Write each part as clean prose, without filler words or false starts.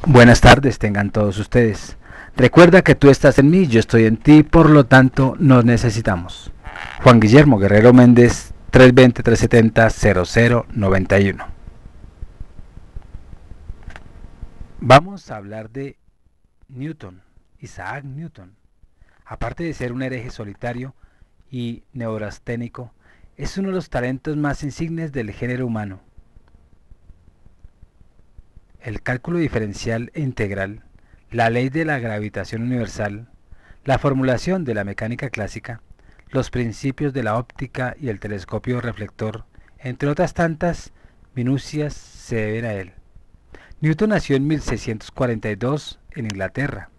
Buenas tardes tengan todos ustedes. Recuerda que tú estás en mí, yo estoy en ti, por lo tanto nos necesitamos. Juan Guillermo Guerrero Méndez, 320-370-0091. Vamos a hablar de Newton, Isaac Newton. Aparte de ser un hereje solitario y neurasténico, es uno de los talentos más insignes del género humano. El cálculo diferencial e integral, la ley de la gravitación universal, la formulación de la mecánica clásica, los principios de la óptica y el telescopio reflector, entre otras tantas minucias, se deben a él. Newton nació en 1642 en Inglaterra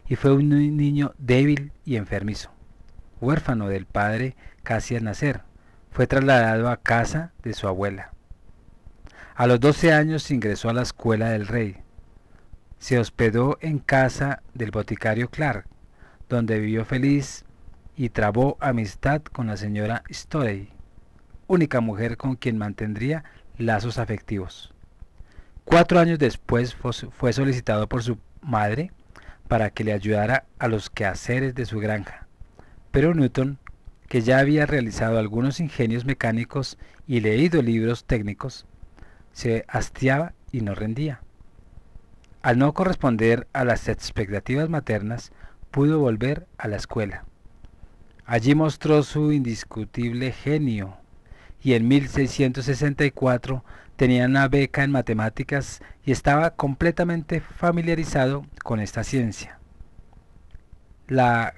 y fue un niño débil y enfermizo. Huérfano del padre casi al nacer, fue trasladado a casa de su abuela. A los 12 años ingresó a la escuela del rey. Se hospedó en casa del boticario Clark, donde vivió feliz y trabó amistad con la señora Storey, única mujer con quien mantendría lazos afectivos. 4 años después fue solicitado por su madre para que le ayudara a los quehaceres de su granja, pero Newton, que ya había realizado algunos ingenios mecánicos y leído libros técnicos, se hastiaba y no rendía. Al no corresponder a las expectativas maternas, pudo volver a la escuela. Allí mostró su indiscutible genio y en 1664 tenía una beca en matemáticas y estaba completamente familiarizado con esta ciencia. La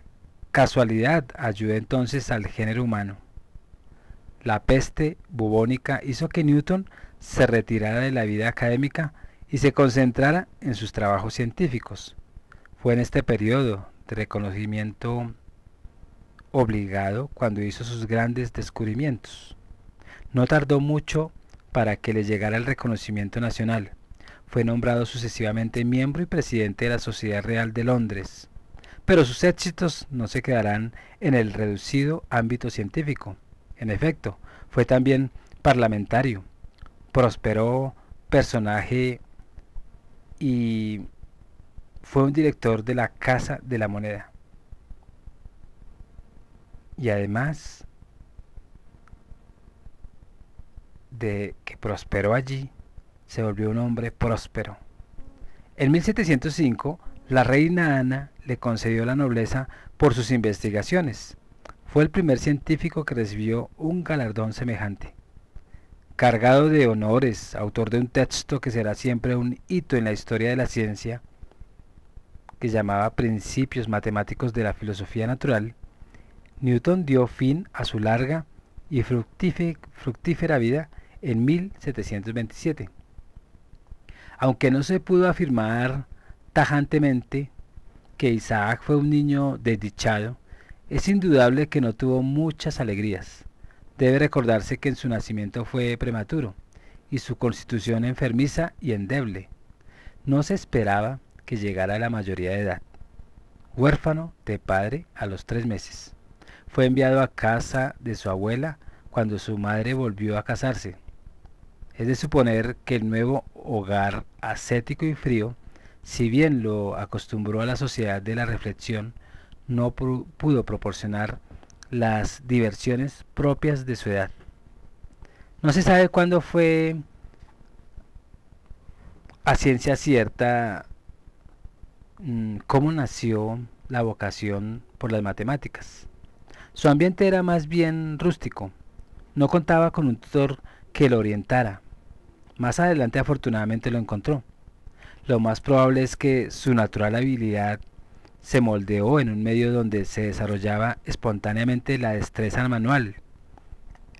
casualidad ayudó entonces al género humano. La peste bubónica hizo que Newton se retirara de la vida académica y se concentrara en sus trabajos científicos. Fue en este periodo de reconocimiento obligado cuando hizo sus grandes descubrimientos. No tardó mucho para que le llegara el reconocimiento nacional. Fue nombrado sucesivamente miembro y presidente de la Sociedad Real de Londres. Pero sus éxitos no se quedarán en el reducido ámbito científico. En efecto, fue también parlamentario, prosperó personaje y fue un director de la Casa de la Moneda. Y además de que prosperó allí, se volvió un hombre próspero. En 1705, la reina Ana le concedió la nobleza por sus investigaciones. Fue el primer científico que recibió un galardón semejante. Cargado de honores, autor de un texto que será siempre un hito en la historia de la ciencia, que llamaba Principios Matemáticos de la Filosofía Natural, Newton dio fin a su larga y fructífera vida en 1727. Aunque no se pudo afirmar tajantemente que Isaac fue un niño desdichado, es indudable que no tuvo muchas alegrías. Debe recordarse que en su nacimiento fue prematuro y su constitución enfermiza y endeble. No se esperaba que llegara a la mayoría de edad. Huérfano de padre a los 3 meses. Fue enviado a casa de su abuela cuando su madre volvió a casarse. Es de suponer que el nuevo hogar ascético y frío, si bien lo acostumbró a la sociedad de la reflexión, no pudo proporcionar las diversiones propias de su edad. No se sabe cuándo fue a ciencia cierta cómo nació la vocación por las matemáticas. Su ambiente era más bien rústico. No contaba con un tutor que lo orientara. Más adelante afortunadamente lo encontró. Lo más probable es que su natural habilidad se moldeó en un medio donde se desarrollaba espontáneamente la destreza manual,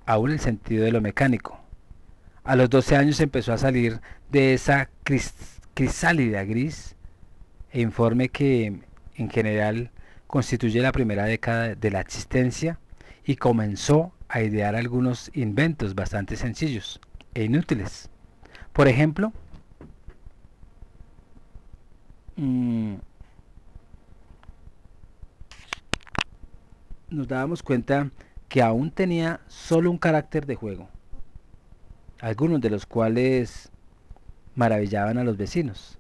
aún el sentido de lo mecánico. A los 12 años empezó a salir de esa crisálida gris e informe que en general constituye la primera década de la existencia y comenzó a idear algunos inventos bastante sencillos e inútiles. Por ejemplo, nos dábamos cuenta que aún tenía solo un carácter de juego, algunos de los cuales maravillaban a los vecinos.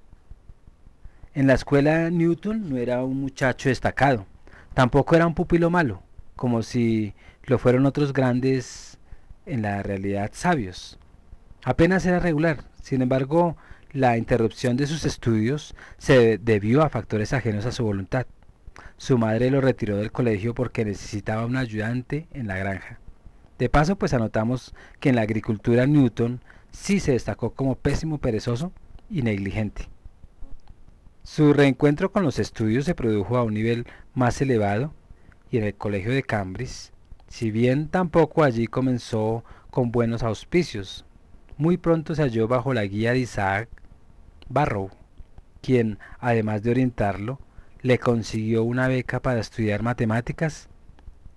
En la escuela Newton no era un muchacho destacado, tampoco era un pupilo malo, como si lo fueron otros grandes en la realidad sabios. Apenas era regular, sin embargo, la interrupción de sus estudios se debió a factores ajenos a su voluntad. Su madre lo retiró del colegio porque necesitaba un ayudante en la granja. De paso, pues anotamos que en la agricultura Newton sí se destacó como pésimo perezoso y negligente. Su reencuentro con los estudios se produjo a un nivel más elevado y en el colegio de Cambridge, si bien tampoco allí comenzó con buenos auspicios, muy pronto se halló bajo la guía de Isaac Barrow, quien, además de orientarlo, le consiguió una beca para estudiar matemáticas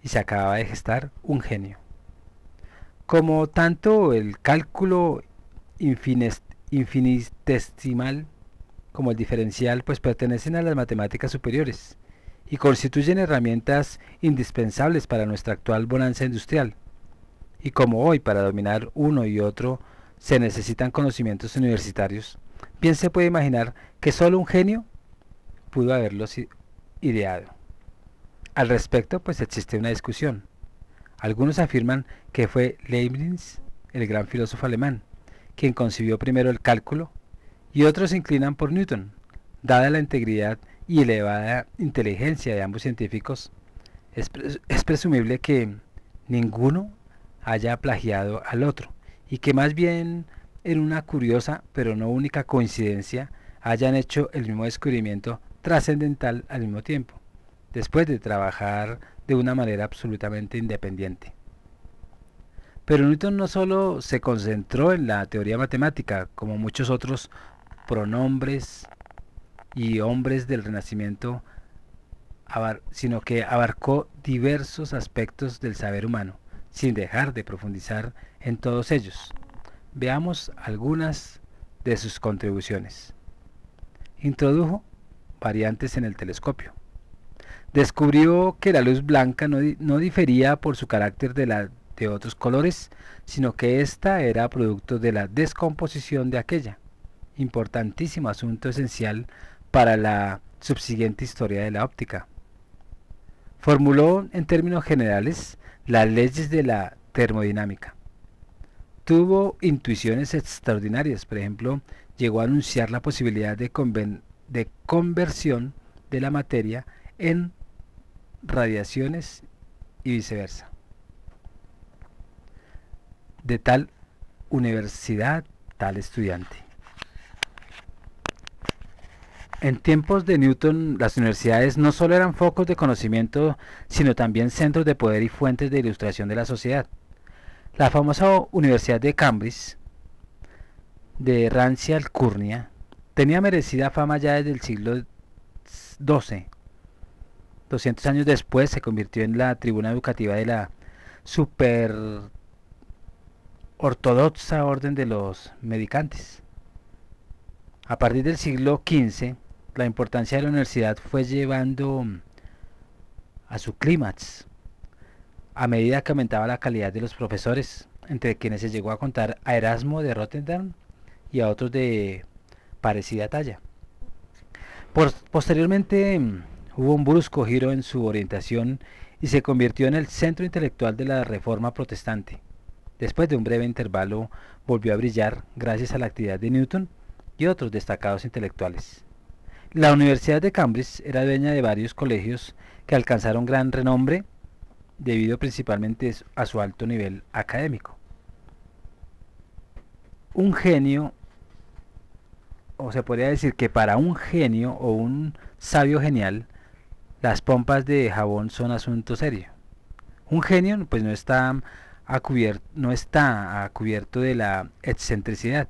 y se acababa de gestar un genio. Como tanto el cálculo infinitesimal como el diferencial pues pertenecen a las matemáticas superiores y constituyen herramientas indispensables para nuestra actual bonanza industrial. Y como hoy para dominar uno y otro se necesitan conocimientos universitarios, bien se puede imaginar que solo un genio pudo haberlos ideado. Al respecto pues existe una discusión. Algunos afirman que fue Leibniz, el gran filósofo alemán, quien concibió primero el cálculo, y otros se inclinan por Newton. Dada la integridad y elevada inteligencia de ambos científicos, es presumible que ninguno haya plagiado al otro, y que más bien en una curiosa pero no única coincidencia hayan hecho el mismo descubrimiento trascendental al mismo tiempo, después de trabajar de una manera absolutamente independiente. Pero Newton no solo se concentró en la teoría matemática, como muchos otros pronombres y hombres del Renacimiento, sino que abarcó diversos aspectos del saber humano, sin dejar de profundizar en todos ellos. Veamos algunas de sus contribuciones. Introdujo variantes en el telescopio. Descubrió que la luz blanca no difería por su carácter de otros colores, sino que ésta era producto de la descomposición de aquella. Importantísimo asunto esencial para la subsiguiente historia de la óptica. Formuló en términos generales las leyes de la termodinámica. Tuvo intuiciones extraordinarias, por ejemplo, llegó a anunciar la posibilidad de conversión de la materia en radiaciones y viceversa. De tal universidad, tal estudiante. En tiempos de Newton, las universidades no solo eran focos de conocimiento, sino también centros de poder y fuentes de ilustración de la sociedad. La famosa Universidad de Cambridge, de rancia alcurnia, tenía merecida fama ya desde el siglo XII. 200 años después se convirtió en la tribuna educativa de la super ortodoxa orden de los medicantes. A partir del siglo XV, la importancia de la universidad fue llevando a su clímax, a medida que aumentaba la calidad de los profesores, entre quienes se llegó a contar a Erasmo de Rotterdam y a otros de parecida talla. Posteriormente hubo un brusco giro en su orientación y se convirtió en el centro intelectual de la Reforma protestante. Después de un breve intervalo volvió a brillar gracias a la actividad de Newton y otros destacados intelectuales. La Universidad de Cambridge era dueña de varios colegios que alcanzaron gran renombre debido principalmente a su alto nivel académico. Un genio, o se podría decir que para un genio o un sabio genial, las pompas de jabón son asunto serio. Un genio pues no está a cubierto de la excentricidad,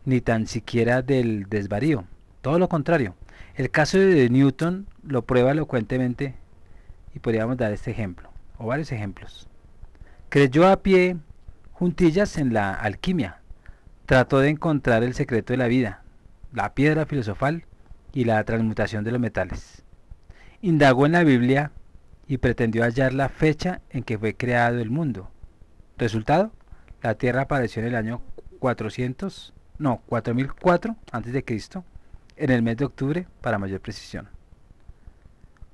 ni tan siquiera del desvarío. Todo lo contrario. El caso de Newton lo prueba elocuentemente y podríamos dar este ejemplo, o varios ejemplos. Creyó a pie juntillas en la alquimia. Trató de encontrar el secreto de la vida, la piedra filosofal y la transmutación de los metales. Indagó en la Biblia y pretendió hallar la fecha en que fue creado el mundo. Resultado, la Tierra apareció en el año 4004 a.C. en el mes de octubre para mayor precisión.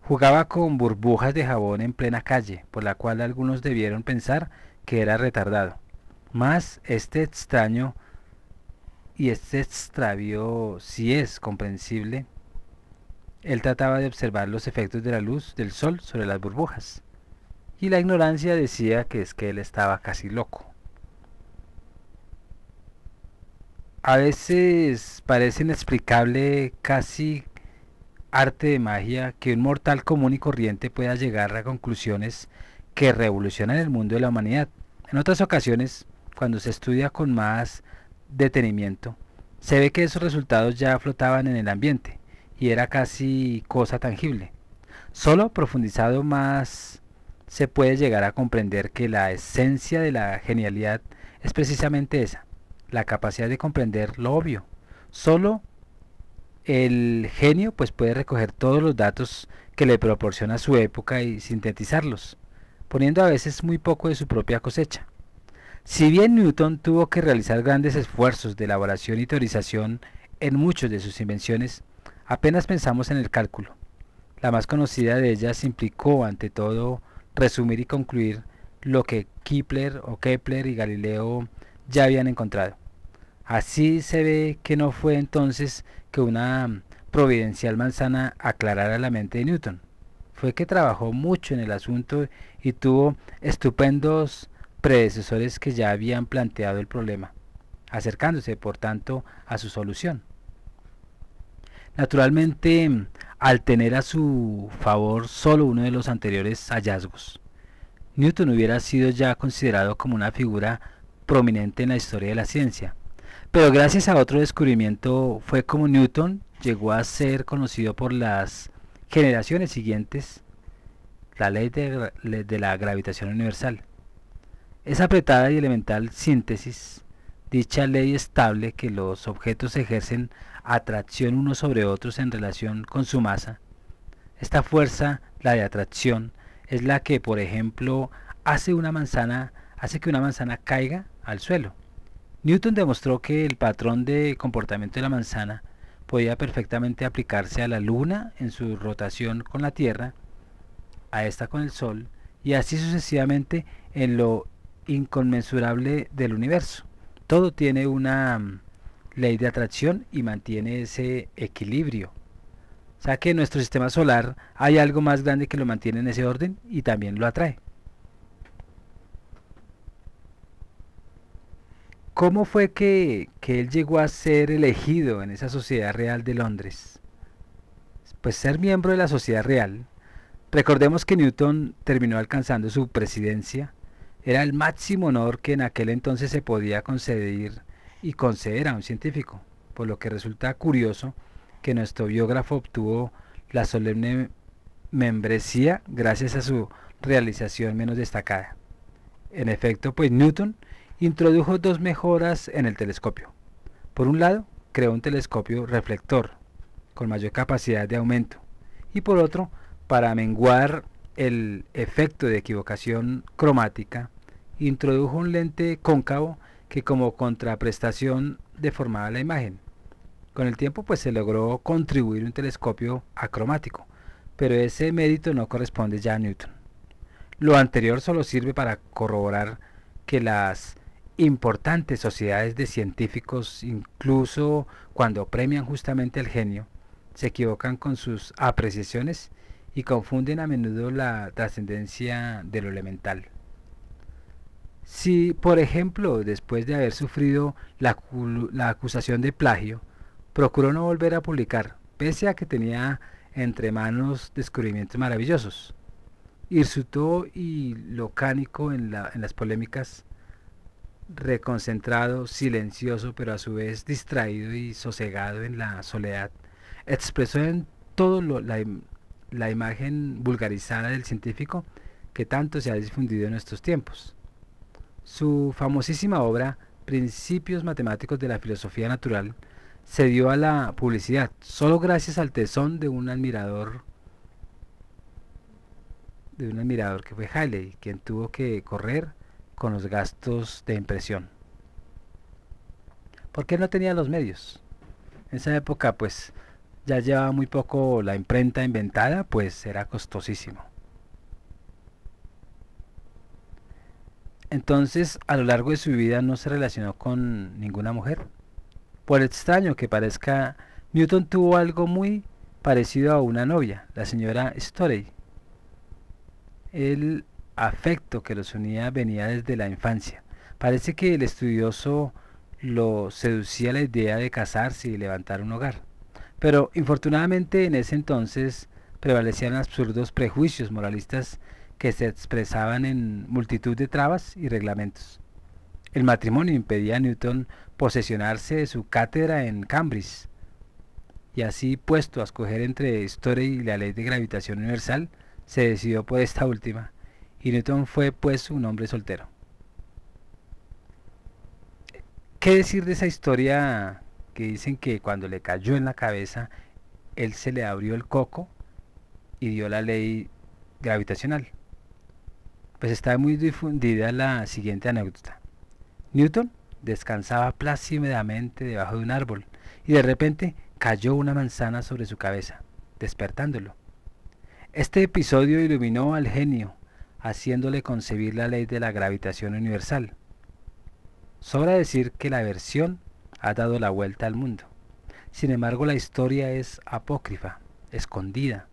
Jugaba con burbujas de jabón en plena calle, por la cual algunos debieron pensar que era retardado. Mas este extravío sí es comprensible. Él trataba de observar los efectos de la luz del sol sobre las burbujas, y la ignorancia decía que es que él estaba casi loco. A veces parece inexplicable, casi arte de magia, que un mortal común y corriente pueda llegar a conclusiones que revolucionan el mundo de la humanidad. En otras ocasiones, cuando se estudia con más detenimiento, se ve que esos resultados ya flotaban en el ambiente y era casi cosa tangible. Solo profundizado más se puede llegar a comprender que la esencia de la genialidad es precisamente esa, la capacidad de comprender lo obvio. Solo el genio pues puede recoger todos los datos que le proporciona su época y sintetizarlos, poniendo a veces muy poco de su propia cosecha. Si bien Newton tuvo que realizar grandes esfuerzos de elaboración y teorización en muchas de sus invenciones, apenas pensamos en el cálculo. La más conocida de ellas implicó, ante todo, resumir y concluir lo que Kepler y Galileo ya habían encontrado. Así se ve que no fue entonces que una providencial manzana aclarara la mente de Newton. Fue que trabajó mucho en el asunto y tuvo estupendos predecesores que ya habían planteado el problema, acercándose por tanto a su solución. Naturalmente, al tener a su favor solo uno de los anteriores hallazgos, Newton hubiera sido ya considerado como una figura prominente en la historia de la ciencia. Pero gracias a otro descubrimiento fue como Newton llegó a ser conocido por las generaciones siguientes, la ley de la gravitación universal. Esa apretada y elemental síntesis, dicha ley estable que los objetos ejercen atracción unos sobre otros en relación con su masa. Esta fuerza, la de atracción, es la que, por ejemplo, hace que una manzana caiga al suelo. Newton demostró que el patrón de comportamiento de la manzana podía perfectamente aplicarse a la Luna en su rotación con la Tierra, a esta con el Sol, y así sucesivamente en lo inconmensurable del universo. Todo tiene una ley de atracción y mantiene ese equilibrio. O sea que en nuestro sistema solar hay algo más grande que lo mantiene en ese orden y también lo atrae. ¿Cómo fue que él llegó a ser elegido en esa sociedad real de Londres? Pues ser miembro de la sociedad real. Recordemos que Newton terminó alcanzando su presidencia. Era el máximo honor que en aquel entonces se podía conceder y conceder a un científico, por lo que resulta curioso que nuestro biógrafo obtuvo la solemne membresía gracias a su realización menos destacada. En efecto, pues Newton introdujo dos mejoras en el telescopio. Por un lado, creó un telescopio reflector, con mayor capacidad de aumento, y por otro, para menguar el efecto de equivocación cromática, introdujo un lente cóncavo que como contraprestación deformaba la imagen. Con el tiempo pues se logró contribuir un telescopio acromático, pero ese mérito no corresponde ya a Newton. Lo anterior solo sirve para corroborar que las importantes sociedades de científicos, incluso cuando premian justamente el genio, se equivocan con sus apreciaciones y confunden a menudo la trascendencia de lo elemental. Si, por ejemplo, después de haber sufrido la acusación de plagio, procuró no volver a publicar, pese a que tenía entre manos descubrimientos maravillosos, hirsuto y locánico en las polémicas, reconcentrado, silencioso, pero a su vez distraído y sosegado en la soledad, expresó en todo la imagen vulgarizada del científico que tanto se ha difundido en nuestros tiempos. Su famosísima obra, Principios Matemáticos de la Filosofía Natural, se dio a la publicidad solo gracias al tesón de un admirador que fue Haley, quien tuvo que correr con los gastos de impresión, porque no tenía los medios. En esa época, pues, ya llevaba muy poco la imprenta inventada, pues era costosísimo. Entonces, a lo largo de su vida no se relacionó con ninguna mujer. Por extraño que parezca, Newton tuvo algo muy parecido a una novia, la señora Storey. El afecto que los unía venía desde la infancia. Parece que el estudioso lo seducía la idea de casarse y levantar un hogar. Pero infortunadamente en ese entonces prevalecían absurdos prejuicios moralistas que se expresaban en multitud de trabas y reglamentos. El matrimonio impedía a Newton posesionarse de su cátedra en Cambridge, y así puesto a escoger entre Story y la ley de gravitación universal, se decidió por esta última, y Newton fue pues un hombre soltero. ¿Qué decir de esa historia que dicen que cuando le cayó en la cabeza, él se le abrió el coco y dio la ley gravitacional? Pues está muy difundida la siguiente anécdota. Newton descansaba plácidamente debajo de un árbol y de repente cayó una manzana sobre su cabeza, despertándolo. Este episodio iluminó al genio, haciéndole concebir la ley de la gravitación universal. Sobra decir que la versión ha dado la vuelta al mundo. Sin embargo, la historia es apócrifa, escondida.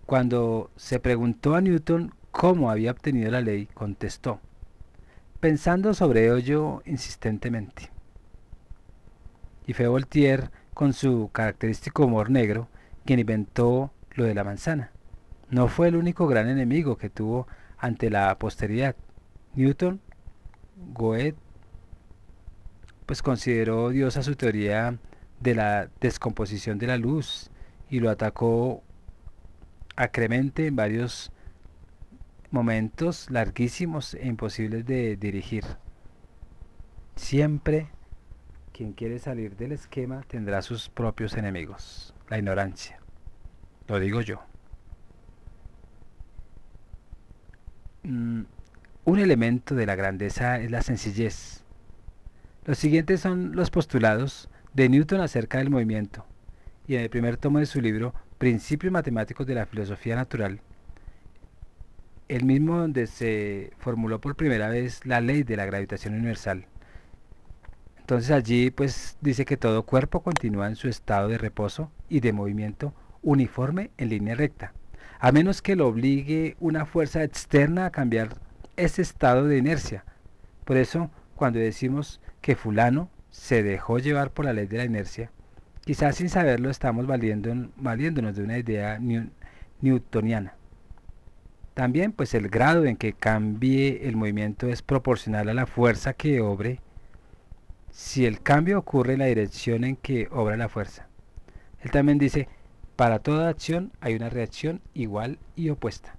Cuando se preguntó a Newton cómo había obtenido la ley, contestó, pensando sobre ello insistentemente. Y fue Voltaire, con su característico humor negro, quien inventó lo de la manzana. No fue el único gran enemigo que tuvo ante la posteridad. Newton, Goethe, pues consideró diosa su teoría de la descomposición de la luz y lo atacó acremente en varios momentos larguísimos e imposibles de dirigir. Siempre quien quiere salir del esquema tendrá sus propios enemigos, la ignorancia. Lo digo yo. Un elemento de la grandeza es la sencillez. Los siguientes son los postulados de Newton acerca del movimiento, y en el primer tomo de su libro Principios Matemáticos de la Filosofía Natural, el mismo donde se formuló por primera vez la ley de la gravitación universal. Entonces allí pues dice que todo cuerpo continúa en su estado de reposo y de movimiento uniforme en línea recta, a menos que lo obligue una fuerza externa a cambiar ese estado de inercia. Por eso, cuando decimos que fulano se dejó llevar por la ley de la inercia, quizás sin saberlo estamos valiéndonos de una idea newtoniana. También pues el grado en que cambie el movimiento es proporcional a la fuerza que obre si el cambio ocurre en la dirección en que obra la fuerza. Él también dice, para toda acción hay una reacción igual y opuesta.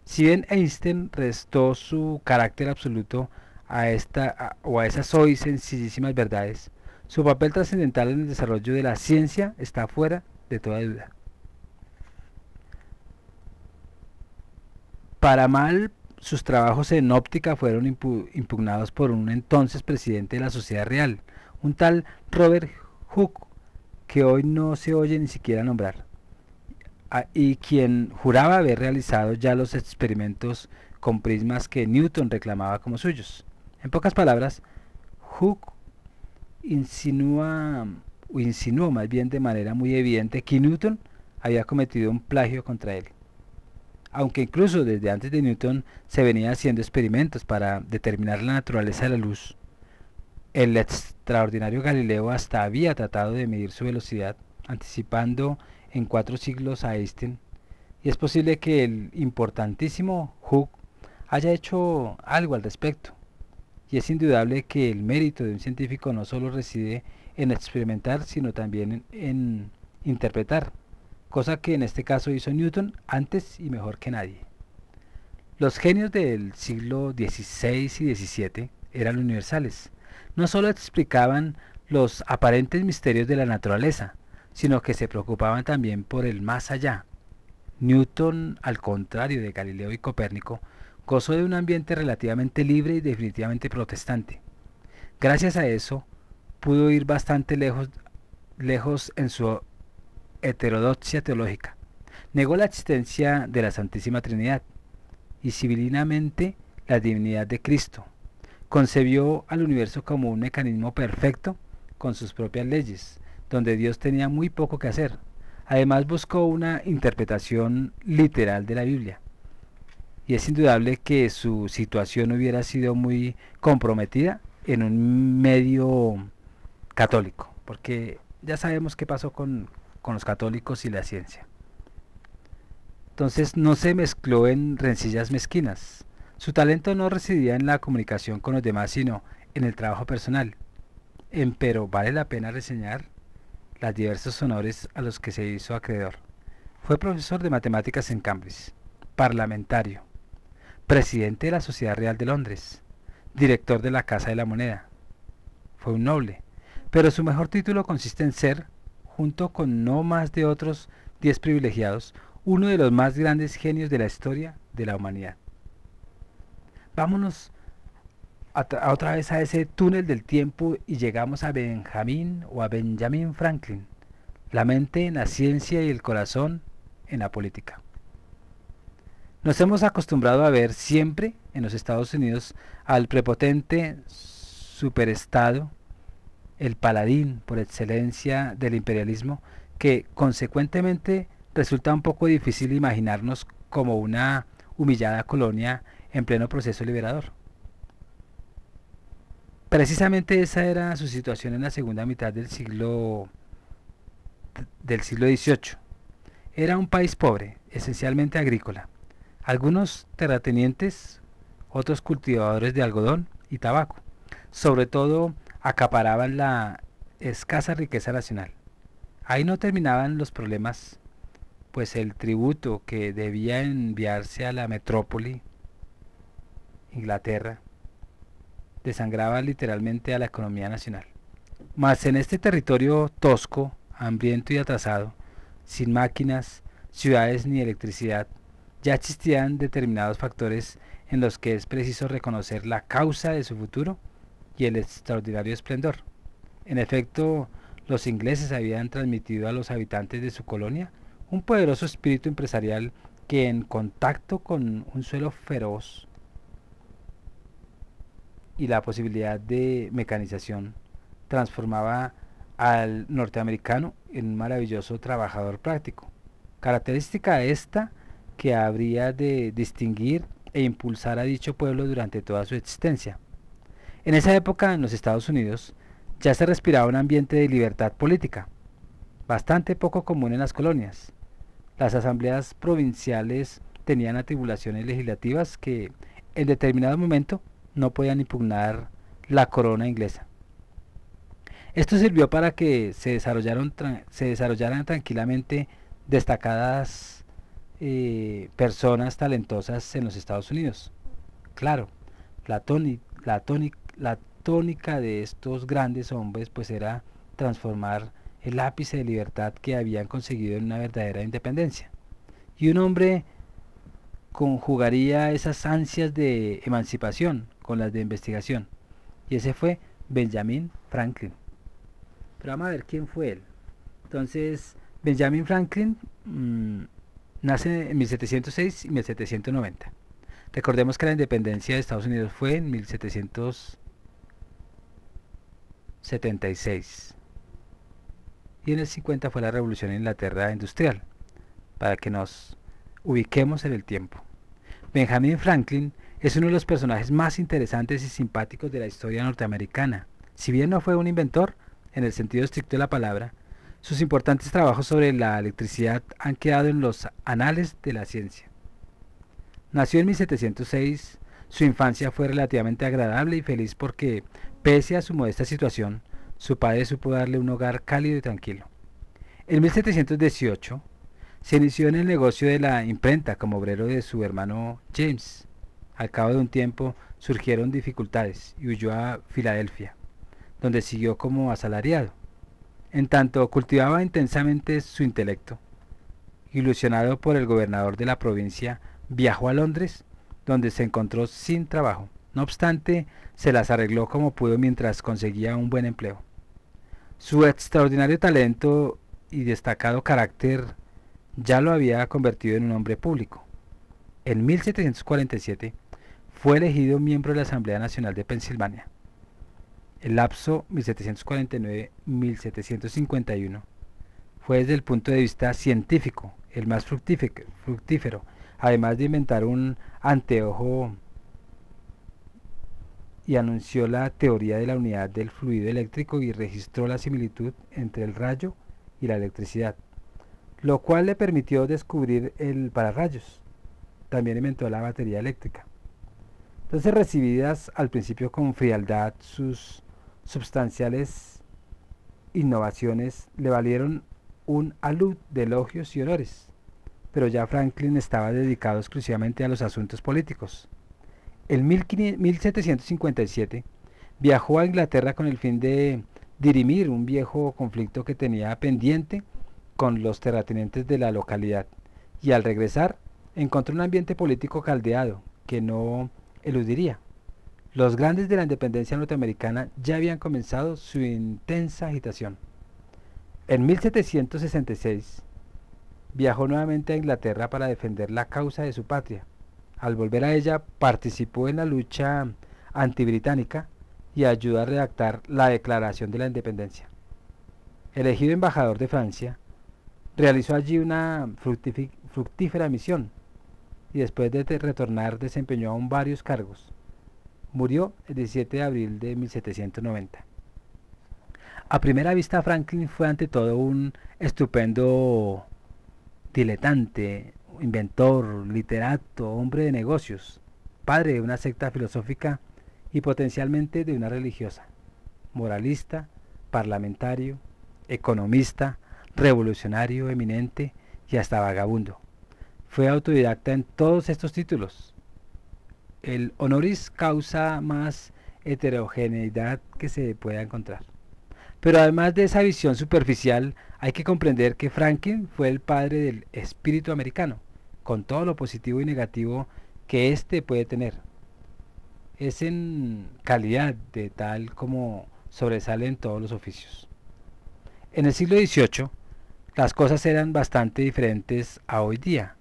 Si bien Einstein restó su carácter absoluto a esas hoy sencillísimas verdades, su papel trascendental en el desarrollo de la ciencia está fuera de toda duda. Para mal, sus trabajos en óptica fueron impugnados por un entonces presidente de la Sociedad Real, un tal Robert Hooke, que hoy no se oye ni siquiera nombrar, y quien juraba haber realizado ya los experimentos con prismas que Newton reclamaba como suyos. En pocas palabras, Hooke insinuó más bien de manera muy evidente que Newton había cometido un plagio contra él. Aunque incluso desde antes de Newton se venía haciendo experimentos para determinar la naturaleza de la luz, el extraordinario Galileo hasta había tratado de medir su velocidad, anticipando en 4 siglos a Einstein, y es posible que el importantísimo Hooke haya hecho algo al respecto. Y es indudable que el mérito de un científico no solo reside en experimentar, sino también en interpretar, cosa que en este caso hizo Newton antes y mejor que nadie. Los genios del siglo XVI y XVII eran universales. No solo explicaban los aparentes misterios de la naturaleza, sino que se preocupaban también por el más allá. Newton, al contrario de Galileo y Copérnico, gozó de un ambiente relativamente libre y definitivamente protestante. Gracias a eso, pudo ir bastante lejos en su heterodoxia teológica. Negó la existencia de la Santísima Trinidad y civilinamente la divinidad de Cristo. Concebió al universo como un mecanismo perfecto con sus propias leyes, donde Dios tenía muy poco que hacer. Además buscó una interpretación literal de la Biblia. Y es indudable que su situación hubiera sido muy comprometida en un medio católico, porque ya sabemos qué pasó con los católicos y la ciencia. Entonces no se mezcló en rencillas mezquinas. Su talento no residía en la comunicación con los demás, sino en el trabajo personal. Empero vale la pena reseñar los diversos honores a los que se hizo acreedor. Fue profesor de matemáticas en Cambridge, parlamentario, presidente de la Sociedad Real de Londres, director de la Casa de la Moneda. Fue un noble, pero su mejor título consiste en ser, junto con no más de otros 10 privilegiados, uno de los más grandes genios de la historia de la humanidad. Vámonos otra vez a ese túnel del tiempo y llegamos a Benjamin Franklin, la mente en la ciencia y el corazón en la política. Nos hemos acostumbrado a ver siempre en los Estados Unidos al prepotente superestado, el paladín por excelencia del imperialismo, que consecuentemente resulta un poco difícil imaginarnos como una humillada colonia en pleno proceso liberador. Precisamente esa era su situación en la segunda mitad del siglo XVIII. Era un país pobre, esencialmente agrícola. Algunos terratenientes, otros cultivadores de algodón y tabaco. Sobre todo acaparaban la escasa riqueza nacional. Ahí no terminaban los problemas, pues el tributo que debía enviarse a la metrópoli, Inglaterra, desangraba literalmente a la economía nacional. Mas en este territorio tosco, hambriento y atrasado, sin máquinas, ciudades ni electricidad, ya existían determinados factores en los que es preciso reconocer la causa de su futuro y el extraordinario esplendor. En efecto, los ingleses habían transmitido a los habitantes de su colonia un poderoso espíritu empresarial que, en contacto con un suelo feroz y la posibilidad de mecanización, transformaba al norteamericano en un maravilloso trabajador práctico. Característica esta que habría de distinguir e impulsar a dicho pueblo durante toda su existencia. En esa época, en los Estados Unidos, ya se respiraba un ambiente de libertad política, bastante poco común en las colonias. Las asambleas provinciales tenían atribulaciones legislativas que, en determinado momento, no podían impugnar la corona inglesa. Esto sirvió para que se desarrollaran tranquilamente destacadas personas talentosas en los Estados Unidos. Claro, la tónica de estos grandes hombres pues era transformar el ápice de libertad que habían conseguido en una verdadera independencia. Y un hombre conjugaría esas ansias de emancipación con las de investigación. Y ese fue Benjamin Franklin. Pero vamos a ver quién fue él. Entonces, Benjamin Franklin nace en 1706 y 1790. Recordemos que la independencia de Estados Unidos fue en 1776. Y en el 50 fue la Revolución en Inglaterra Industrial, para que nos ubiquemos en el tiempo. Benjamin Franklin es uno de los personajes más interesantes y simpáticos de la historia norteamericana. Si bien no fue un inventor, en el sentido estricto de la palabra, sus importantes trabajos sobre la electricidad han quedado en los anales de la ciencia. Nació en 1706, su infancia fue relativamente agradable y feliz porque, pese a su modesta situación, su padre supo darle un hogar cálido y tranquilo. En 1718 se inició en el negocio de la imprenta como obrero de su hermano James. Al cabo de un tiempo surgieron dificultades y huyó a Filadelfia, donde siguió como asalariado. En tanto cultivaba intensamente su intelecto. Ilusionado por el gobernador de la provincia, viajó a Londres, donde se encontró sin trabajo. No obstante, se las arregló como pudo mientras conseguía un buen empleo. Su extraordinario talento y destacado carácter ya lo había convertido en un hombre público. En 1747 fue elegido miembro de la Asamblea Nacional de Pensilvania. El lapso 1749-1751 fue desde el punto de vista científico el más fructífero, además de inventar un anteojo y anunció la teoría de la unidad del fluido eléctrico y registró la similitud entre el rayo y la electricidad, lo cual le permitió descubrir el pararrayos. También inventó la batería eléctrica. Entonces, recibidas al principio con frialdad, sus substanciales innovaciones le valieron un alud de elogios y honores, pero ya Franklin estaba dedicado exclusivamente a los asuntos políticos. En 1757 viajó a Inglaterra con el fin de dirimir un viejo conflicto que tenía pendiente con los terratenientes de la localidad, y al regresar encontró un ambiente político caldeado que no eludiría. Los grandes de la independencia norteamericana ya habían comenzado su intensa agitación. En 1766 viajó nuevamente a Inglaterra para defender la causa de su patria. Al volver a ella participó en la lucha antibritánica y ayudó a redactar la Declaración de la Independencia. Elegido embajador de Francia, realizó allí una fructífera misión y después de retornar desempeñó aún varios cargos. Murió el 17 de abril de 1790. A primera vista, Franklin fue ante todo un estupendo diletante, inventor, literato, hombre de negocios, padre de una secta filosófica y potencialmente de una religiosa, moralista, parlamentario, economista, revolucionario eminente y hasta vagabundo. Fue autodidacta en todos estos títulos. El honoris causa más heterogeneidad que se pueda encontrar. Pero además de esa visión superficial, hay que comprender que Franklin fue el padre del espíritu americano, con todo lo positivo y negativo que éste puede tener. Es en calidad de tal como sobresale en todos los oficios. En el siglo XVIII, las cosas eran bastante diferentes a hoy día.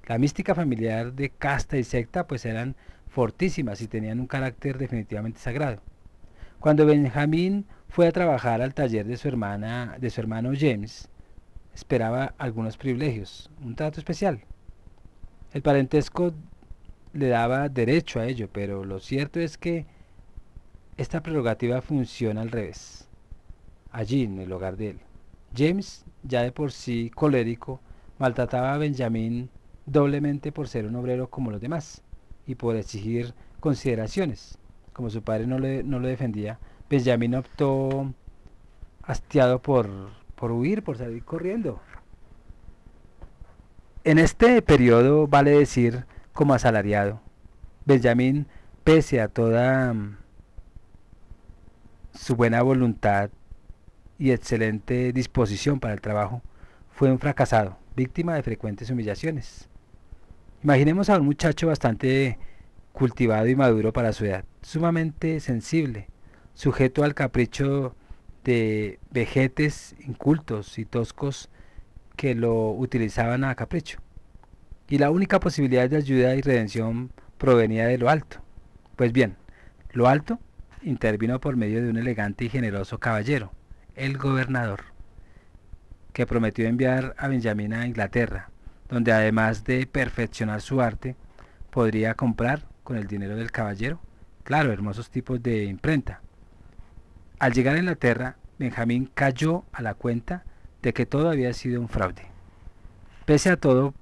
La mística familiar de casta y secta pues eran fortísimas y tenían un carácter definitivamente sagrado. Cuando Benjamín fue a trabajar al taller de su hermano James, esperaba algunos privilegios, un trato especial. El parentesco le daba derecho a ello, pero lo cierto es que esta prerrogativa funciona al revés. Allí, en el hogar de él, James, ya de por sí colérico, maltrataba a Benjamín doblemente por ser un obrero como los demás y por exigir consideraciones. Como su padre no lo defendía, Benjamín optó, hastiado por huir, por salir corriendo. En este periodo, vale decir, como asalariado, Benjamín, pese a toda su buena voluntad y excelente disposición para el trabajo, fue un fracasado, víctima de frecuentes humillaciones. Imaginemos a un muchacho bastante cultivado y maduro para su edad, sumamente sensible, sujeto al capricho de vejetes incultos y toscos que lo utilizaban a capricho. Y la única posibilidad de ayuda y redención provenía de lo alto. Pues bien, lo alto intervino por medio de un elegante y generoso caballero, el gobernador, que prometió enviar a Benjamín a Inglaterra, donde además de perfeccionar su arte, podría comprar con el dinero del caballero, claro, hermosos tipos de imprenta. Al llegar a Inglaterra, Benjamín cayó a la cuenta de que todo había sido un fraude. Pese a todo,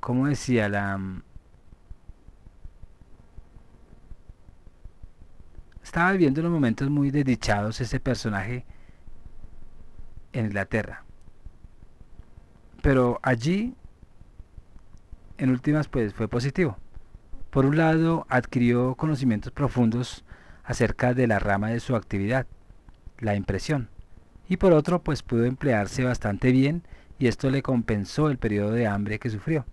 ¿cómo decía? Estaba viviendo unos momentos muy desdichados ese personaje en Inglaterra. Pero allí, en últimas, pues fue positivo. Por un lado, adquirió conocimientos profundos acerca de la rama de su actividad, la impresión, y por otro, pues pudo emplearse bastante bien y esto le compensó el periodo de hambre que sufrió.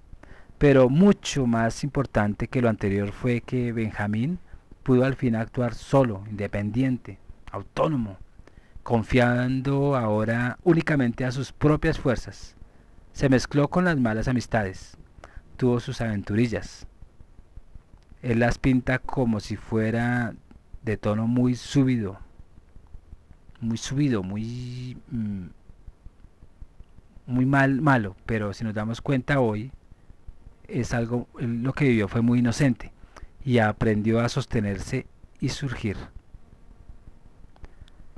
Pero mucho más importante que lo anterior fue que Benjamín pudo al fin actuar solo, independiente, autónomo, confiando ahora únicamente a sus propias fuerzas. Se mezcló con las malas amistades, tuvo sus aventurillas. Él las pinta como si fuera de tono muy subido, muy malo, pero si nos damos cuenta hoy, lo que vivió fue muy inocente y aprendió a sostenerse y surgir.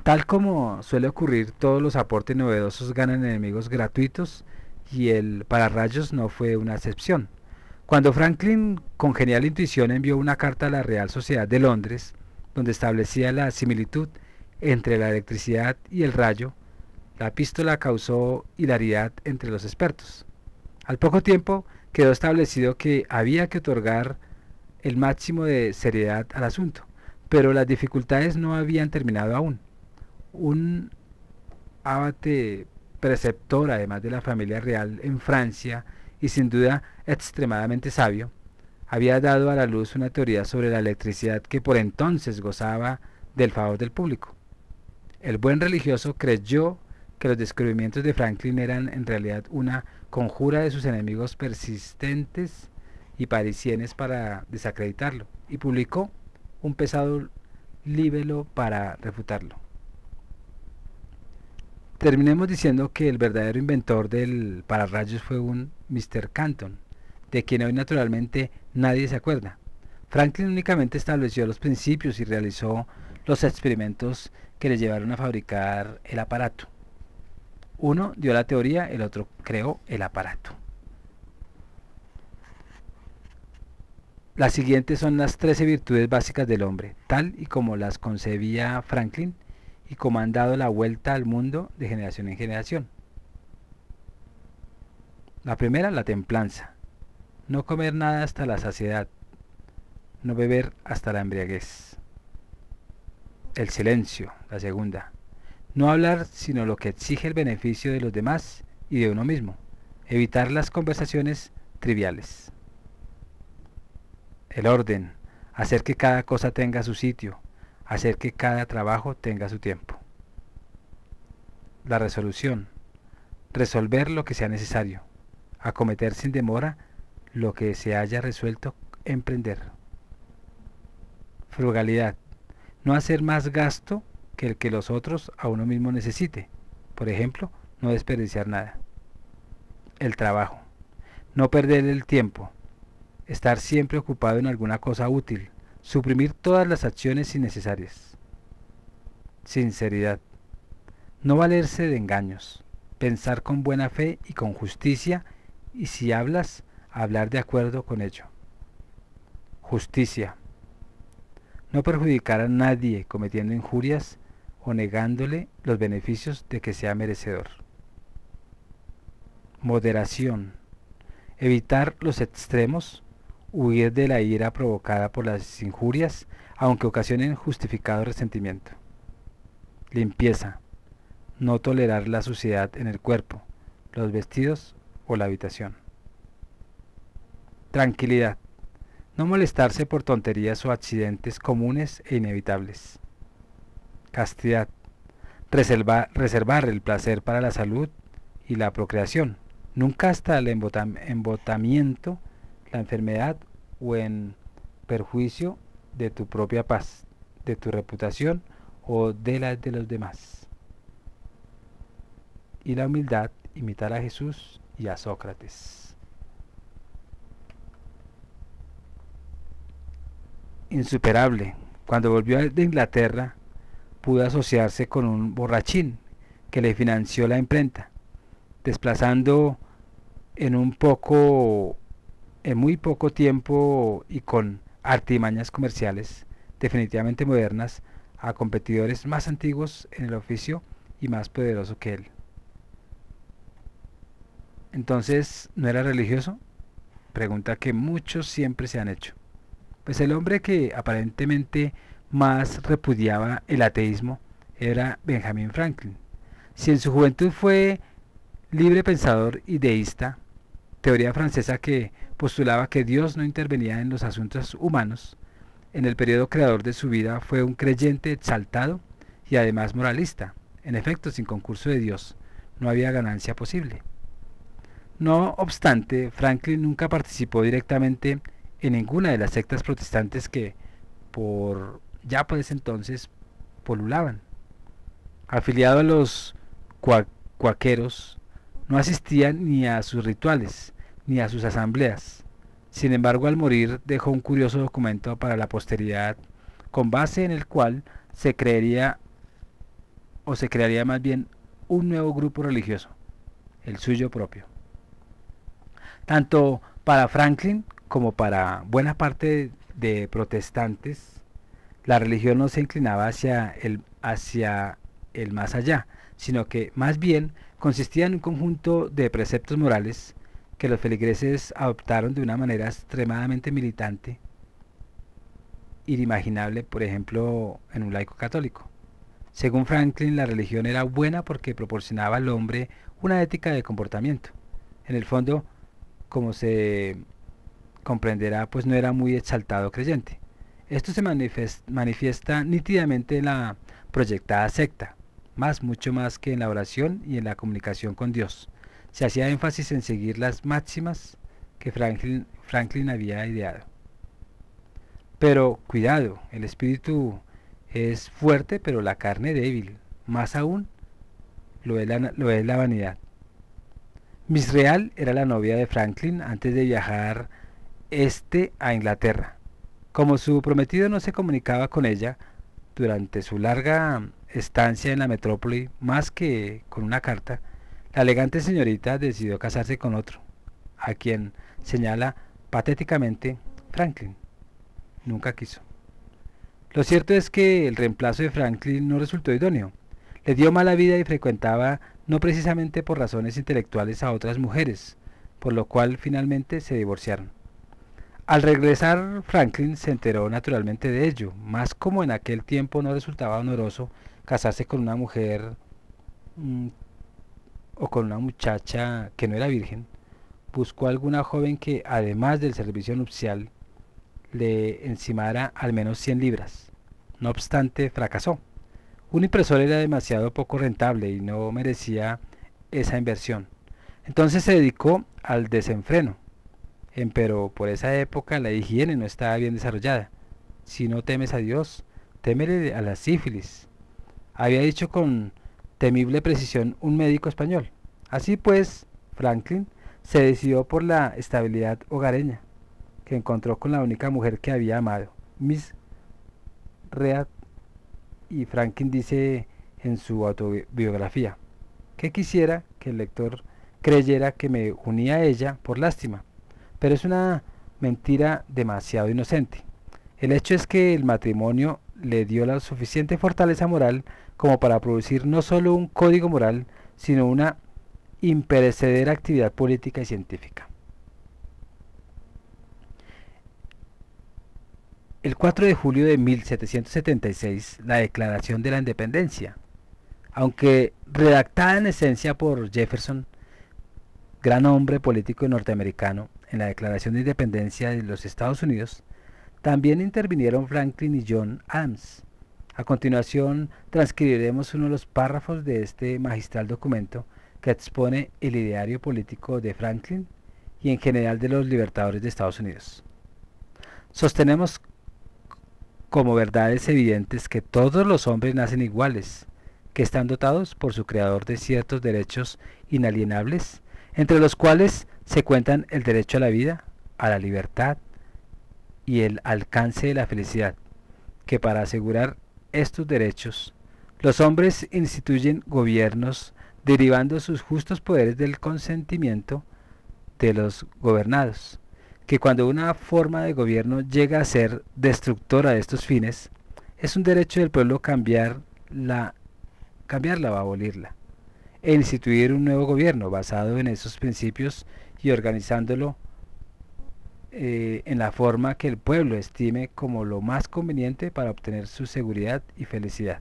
Tal como suele ocurrir, todos los aportes novedosos ganan enemigos gratuitos y el pararrayos no fue una excepción. Cuando Franklin, con genial intuición, envió una carta a la Real Sociedad de Londres, donde establecía la similitud entre la electricidad y el rayo, la epístola causó hilaridad entre los expertos. Al poco tiempo quedó establecido que había que otorgar el máximo de seriedad al asunto, pero las dificultades no habían terminado aún. Un abate preceptor, además de la familia real en Francia, y sin duda extremadamente sabio, había dado a la luz una teoría sobre la electricidad que por entonces gozaba del favor del público. El buen religioso creyó que los descubrimientos de Franklin eran en realidad una conjura de sus enemigos persistentes y parisienes para desacreditarlo, y publicó un pesado libelo para refutarlo. Terminemos diciendo que el verdadero inventor del pararrayos fue un Mr. Canton, de quien hoy naturalmente nadie se acuerda. Franklin únicamente estableció los principios y realizó los experimentos que le llevaron a fabricar el aparato. Uno dio la teoría, el otro creó el aparato. Las siguientes son las 13 virtudes básicas del hombre, tal y como las concebía Franklin y como han dado la vuelta al mundo de generación en generación. La primera, la templanza. No comer nada hasta la saciedad. No beber hasta la embriaguez. El silencio, la segunda. No hablar sino lo que exige el beneficio de los demás y de uno mismo. Evitar las conversaciones triviales. El orden. Hacer que cada cosa tenga su sitio. Hacer que cada trabajo tenga su tiempo. La resolución. Resolver lo que sea necesario. Acometer sin demora lo que se haya resuelto emprender. Frugalidad. No hacer más gasto que el que los otros a uno mismo necesite. Por ejemplo, no desperdiciar nada. El trabajo. No perder el tiempo. Estar siempre ocupado en alguna cosa útil. Suprimir todas las acciones innecesarias. Sinceridad. No valerse de engaños. Pensar con buena fe y con justicia, y si hablas, hablar de acuerdo con ello. Justicia. No perjudicar a nadie cometiendo injurias o negándole los beneficios de que sea merecedor. Moderación. Evitar los extremos, huir de la ira provocada por las injurias, aunque ocasionen justificado resentimiento. Limpieza. No tolerar la suciedad en el cuerpo, los vestidos o la habitación. Tranquilidad. No molestarse por tonterías o accidentes comunes e inevitables. Castidad. Reservar el placer para la salud y la procreación, nunca hasta el embotamiento, la enfermedad o en perjuicio de tu propia paz, de tu reputación o de la de los demás. Y la humildad, imitar a Jesús y a Sócrates. Insuperable. Cuando volvió de Inglaterra, pudo asociarse con un borrachín que le financió la imprenta, desplazando en muy poco tiempo y con artimañas comerciales definitivamente modernas a competidores más antiguos en el oficio y más poderosos que él. Entonces, ¿no era religioso? Pregunta que muchos siempre se han hecho. Pues el hombre que aparentemente más repudiaba el ateísmo era Benjamin Franklin. Si en su juventud fue libre pensador y deísta, teoría francesa que postulaba que Dios no intervenía en los asuntos humanos, en el periodo creador de su vida fue un creyente exaltado y además moralista, En efecto, sin concurso de Dios no había ganancia posible. No obstante, Franklin nunca participó directamente en ninguna de las sectas protestantes que por ese entonces polulaban. Afiliado a los cuáqueros, no asistía ni a sus rituales ni a sus asambleas. Sin embargo, al morir dejó un curioso documento para la posteridad, con base en el cual se crearía más bien un nuevo grupo religioso, el suyo propio. Tanto para Franklin como para buena parte de protestantes, la religión no se inclinaba hacia el más allá, sino que más bien consistía en un conjunto de preceptos morales que los feligreses adoptaron de una manera extremadamente militante, inimaginable, por ejemplo, en un laico católico. Según Franklin, la religión era buena porque proporcionaba al hombre una ética de comportamiento. En el fondo, como se comprenderá, pues no era muy exaltado creyente. Esto se manifiesta nítidamente en la proyectada secta, mucho más que en la oración y en la comunicación con Dios. Se hacía énfasis en seguir las máximas que Franklin había ideado. Pero cuidado, el espíritu es fuerte, pero la carne débil. Más aún lo es la vanidad. Miss Real era la novia de Franklin antes de viajar a Inglaterra. Como su prometido no se comunicaba con ella durante su larga estancia en la metrópoli más que con una carta, la elegante señorita decidió casarse con otro, a quien señala patéticamente Franklin. Nunca quiso. Lo cierto es que el reemplazo de Franklin no resultó idóneo. Le dio mala vida y frecuentaba no precisamente por razones intelectuales a otras mujeres, por lo cual finalmente se divorciaron. Al regresar, Franklin se enteró naturalmente de ello, más como en aquel tiempo no resultaba honoroso casarse con una mujer o con una muchacha que no era virgen. Buscó alguna joven que, además del servicio nupcial, le encimara al menos 100 libras. No obstante, fracasó. Un impresor era demasiado poco rentable y no merecía esa inversión. Entonces se dedicó al desenfreno. Pero por esa época la higiene no estaba bien desarrollada. Si no temes a Dios, témele a la sífilis, había dicho con temible precisión un médico español. Así pues, Franklin se decidió por la estabilidad hogareña que encontró con la única mujer que había amado, Miss Read, y Franklin dice en su autobiografía que quisiera que el lector creyera que me unía a ella por lástima, pero es una mentira demasiado inocente. El hecho es que el matrimonio le dio la suficiente fortaleza moral como para producir no solo un código moral, sino una imperecedera actividad política y científica. El 4 de julio de 1776, la Declaración de la Independencia, aunque redactada en esencia por Jefferson, gran hombre político norteamericano, en la Declaración de Independencia de los Estados Unidos, también intervinieron Franklin y John Adams. A continuación, transcribiremos uno de los párrafos de este magistral documento que expone el ideario político de Franklin y en general de los libertadores de Estados Unidos. Sostenemos como verdades evidentes que todos los hombres nacen iguales, que están dotados por su creador de ciertos derechos inalienables, entre los cuales se cuentan el derecho a la vida, a la libertad y el alcance de la felicidad, que para asegurar estos derechos, los hombres instituyen gobiernos derivando sus justos poderes del consentimiento de los gobernados, que cuando una forma de gobierno llega a ser destructora de estos fines, es un derecho del pueblo cambiarla o abolirla, e instituir un nuevo gobierno basado en esos principios y organizándolo en la forma que el pueblo estime como lo más conveniente para obtener su seguridad y felicidad.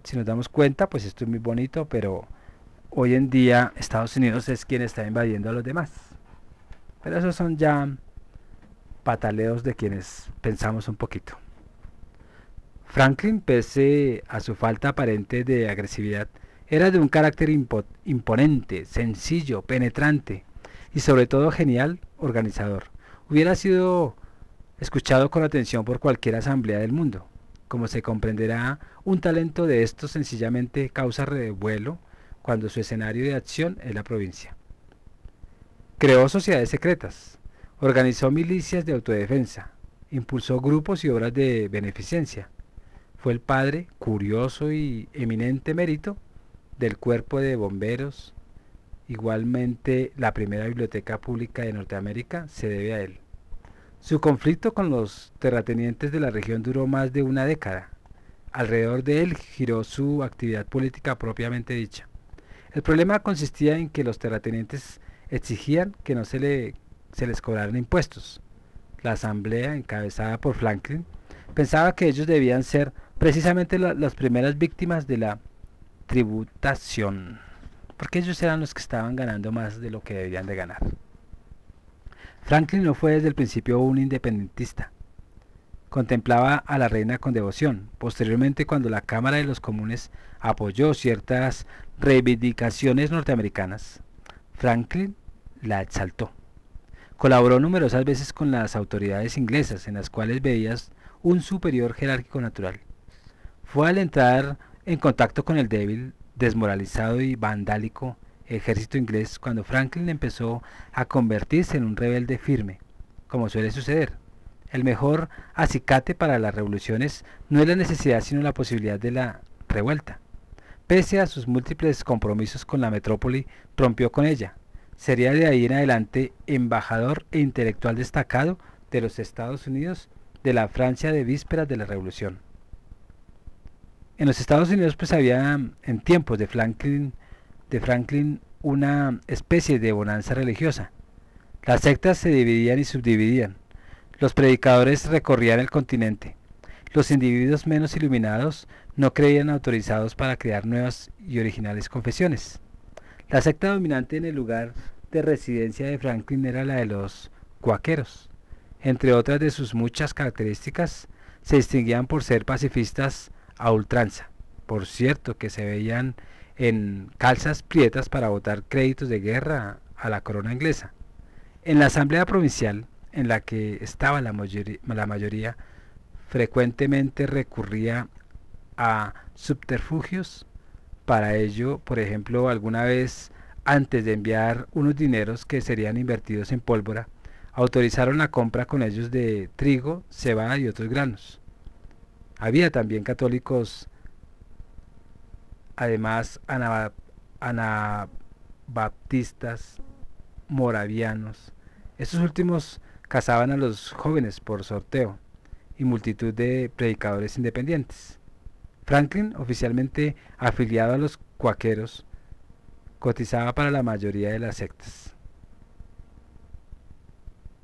Si nos damos cuenta, pues esto es muy bonito, pero hoy en día Estados Unidos es quien está invadiendo a los demás. Pero esos son ya pataleos de quienes pensamos un poquito. Franklin, pese a su falta aparente de agresividad, era de un carácter imponente, sencillo, penetrante y sobre todo genial organizador. Hubiera sido escuchado con atención por cualquier asamblea del mundo. Como se comprenderá, un talento de estos sencillamente causa revuelo cuando su escenario de acción es la provincia. Creó sociedades secretas, organizó milicias de autodefensa, impulsó grupos y obras de beneficencia. Fue el padre, curioso y eminente mérito, del cuerpo de bomberos. Igualmente, la primera biblioteca pública de Norteamérica se debe a él. Su conflicto con los terratenientes de la región duró más de una década. Alrededor de él giró su actividad política propiamente dicha. El problema consistía en que los terratenientes exigían que no se les cobraran impuestos. La asamblea, encabezada por Franklin, pensaba que ellos debían ser precisamente las primeras víctimas de la tributación, porque ellos eran los que estaban ganando más de lo que debían de ganar. Franklin no fue desde el principio un independentista. Contemplaba a la reina con devoción. Posteriormente, cuando la Cámara de los Comunes apoyó ciertas reivindicaciones norteamericanas, Franklin la exaltó. Colaboró numerosas veces con las autoridades inglesas, en las cuales veías un superior jerárquico natural. Fue al entrar en contacto con el débil, desmoralizado y vandálico ejército inglés cuando Franklin empezó a convertirse en un rebelde firme, como suele suceder. El mejor acicate para las revoluciones no es la necesidad sino la posibilidad de la revuelta. Pese a sus múltiples compromisos con la metrópoli, rompió con ella. Sería de ahí en adelante embajador e intelectual destacado de los Estados Unidos de la Francia de vísperas de la Revolución. En los Estados Unidos pues había en tiempos de Franklin una especie de bonanza religiosa. Las sectas se dividían y subdividían. Los predicadores recorrían el continente. Los individuos menos iluminados no creían autorizados para crear nuevas y originales confesiones. La secta dominante en el lugar de residencia de Franklin era la de los cuáqueros. Entre otras de sus muchas características, se distinguían por ser pacifistas a ultranza. Por cierto, que se veían en calzas prietas para votar créditos de guerra a la corona inglesa. En la asamblea provincial, en la que estaba la mayoría, frecuentemente recurría a subterfugios. Para ello, por ejemplo, alguna vez antes de enviar unos dineros que serían invertidos en pólvora, autorizaron la compra con ellos de trigo, cebada y otros granos. Había también católicos, además anabaptistas, moravianos. Estos últimos cazaban a los jóvenes por sorteo y multitud de predicadores independientes. Franklin, oficialmente afiliado a los cuáqueros, cotizaba para la mayoría de las sectas.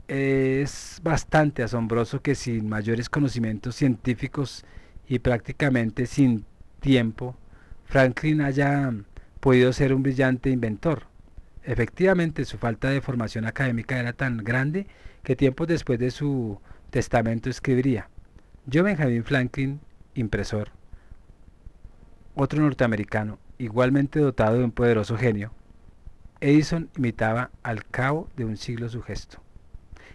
Es bastante asombroso que sin mayores conocimientos científicos y prácticamente sin tiempo, Franklin haya podido ser un brillante inventor. Efectivamente, su falta de formación académica era tan grande que tiempos después de su testamento escribiría: yo, Benjamin Franklin, impresor, otro norteamericano, igualmente dotado de un poderoso genio. Edison imitaba al cabo de un siglo su gesto.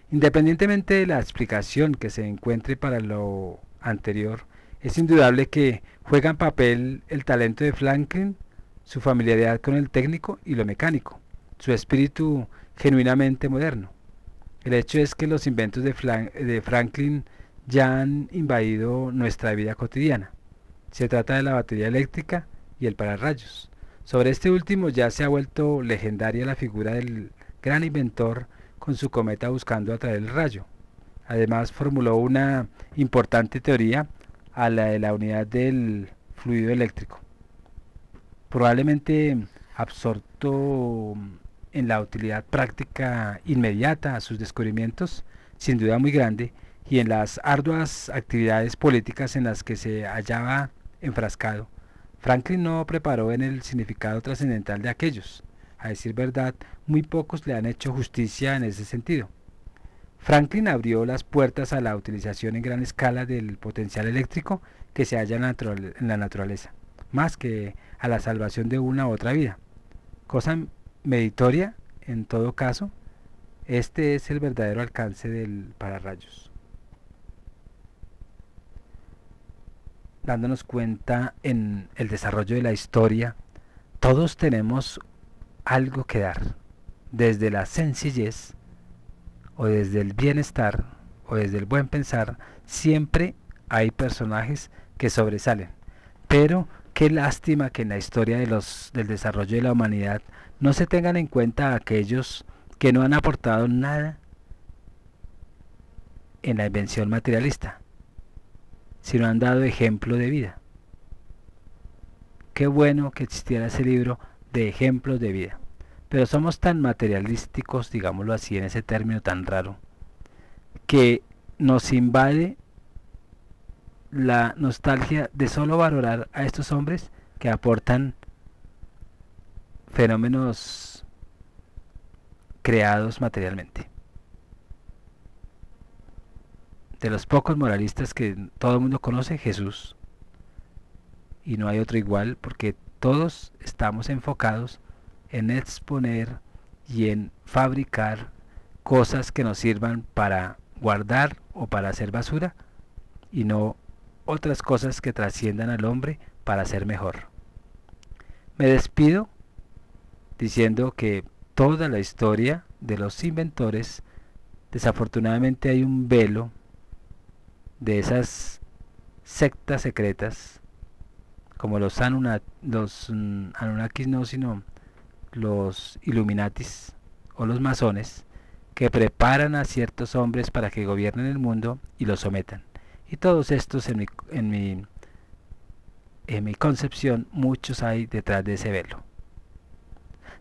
Independientemente de la explicación que se encuentre para lo anterior, es indudable que juegan papel el talento de Franklin, su familiaridad con el técnico y lo mecánico, su espíritu genuinamente moderno. El hecho es que los inventos de Franklin ya han invadido nuestra vida cotidiana. Se trata de la batería eléctrica y el pararrayos. Sobre este último ya se ha vuelto legendaria la figura del gran inventor con su cometa buscando atraer el rayo. Además formuló una importante teoría a la de la unidad del fluido eléctrico. Probablemente absorto en la utilidad práctica inmediata a sus descubrimientos, sin duda muy grande, y en las arduas actividades políticas en las que se hallaba enfrascado, Franklin no preparó en el significado trascendental de aquellos. A decir verdad, muy pocos le han hecho justicia en ese sentido. Franklin abrió las puertas a la utilización en gran escala del potencial eléctrico que se halla en la naturaleza, más que a la salvación de una u otra vida. Cosa meritoria, en todo caso, este es el verdadero alcance del pararrayos. Dándonos cuenta en el desarrollo de la historia, todos tenemos algo que dar, desde la sencillez, o desde el bienestar, o desde el buen pensar, siempre hay personajes que sobresalen. Pero qué lástima que en la historia del desarrollo de la humanidad no se tengan en cuenta a aquellos que no han aportado nada en la invención materialista, sino han dado ejemplo de vida. Qué bueno que existiera ese libro de ejemplos de vida. Pero somos tan materialísticos, digámoslo así, en ese término tan raro, que nos invade la nostalgia de solo valorar a estos hombres que aportan fenómenos creados materialmente. De los pocos moralistas que todo el mundo conoce, Jesús, y no hay otro igual, porque todos estamos enfocados en exponer y en fabricar cosas que nos sirvan para guardar o para hacer basura, y no otras cosas que trasciendan al hombre para ser mejor. Me despido diciendo que toda la historia de los inventores, desafortunadamente hay un velo de esas sectas secretas, como los Anunnakis no, sino los Illuminatis o los masones, que preparan a ciertos hombres para que gobiernen el mundo y lo sometan. Y todos estos, en mi concepción, muchos hay detrás de ese velo.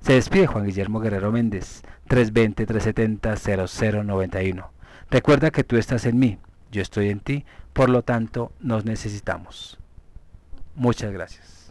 Se despide Juan Guillermo Guerrero Méndez, 320-370-0091. Recuerda que tú estás en mí, yo estoy en ti, por lo tanto nos necesitamos. Muchas gracias.